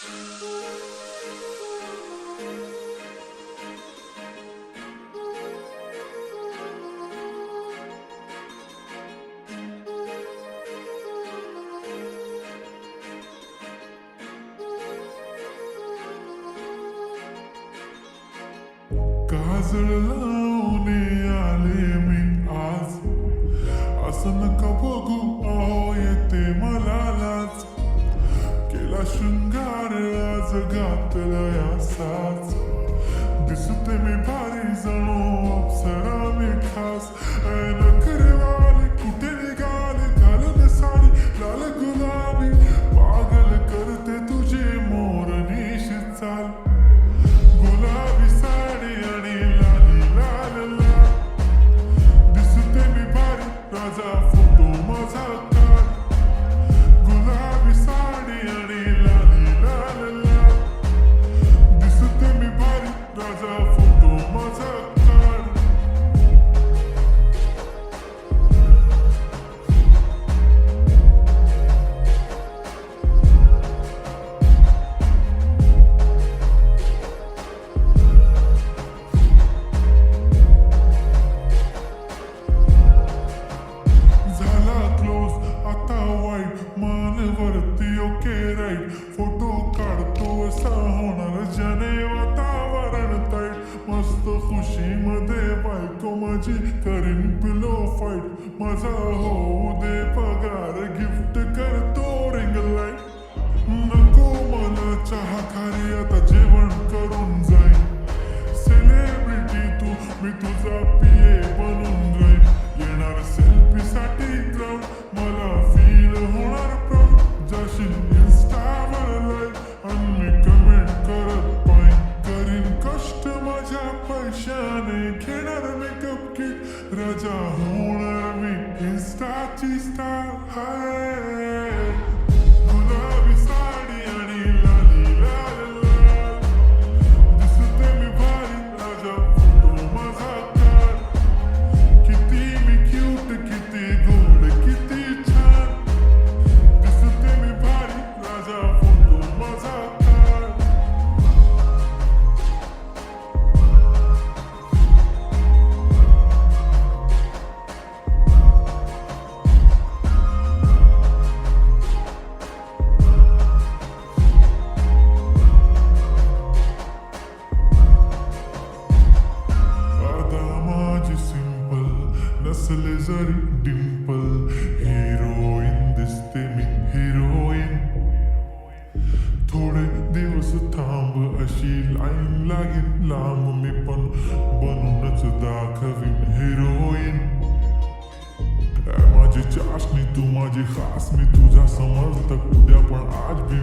काजळ लावणे आले मी आज, असं नका बघू अहो येते मला लाज. केला शृंगार आज घातला साज, दिसते मी भारी जणू अप्सरा मी खास. नखरेवाली कुठे निघाली घालून साडी लाल गुलाबी, पागल करते तुझे मोरनीश चाल. गुलाबी साडी आणि लाली लाल लाल, दिसते मी भारी राजा फोटो माझा काढ. गुलाबी साडी आणि लाली लाल लाल, दिसते मी भारी राजा फोटो माझा काढ. झाला क्लोज आता वाईट, मान वरती ओके राईट. फोटो काढतो असा होणार ज्याने वातावरण ताईट. मस्त खुशी मध्ये बायको माझी करीन पिलो फाईट. माझा होऊ दे पगार गिफ्ट करतो रिंग लाईट. नको मला चहा खारी आता जेवण करून जाईन. सेलिब्रिटी तू मी तुझा पिये बनून जाईन. येणार सेल्फी साठी क्राऊड, मला फील होणार प्राऊड. जाशील इन्स्टावर लाईव्ह आणि मी कमेंट करत पाहिन. करीन कष्ट माझ्या पैशाने, घेणार मेकअप किट. राजा होणार मी इन्स्टाची स्टार. हाय गुलाबी साडी आणि लाली लाल लाल, दिसते मी भारी राजा फोटो माझा काढ. किती मी क्यूट किती गोड किती छान, दिसते मी भारी राजा फोटो माझा काढ. आता माझी सिंपल नसले जरी डिंपल, हिरोईन दिसते मी हिरोईन. थोडे दिवस थांब अशी लाईन लागेल लांब, मी पण बनूनच दाखवीन हिरोईन. माझी चाशनी तू माझी खास, मी तुझा समर्थक उद्या पण आज मी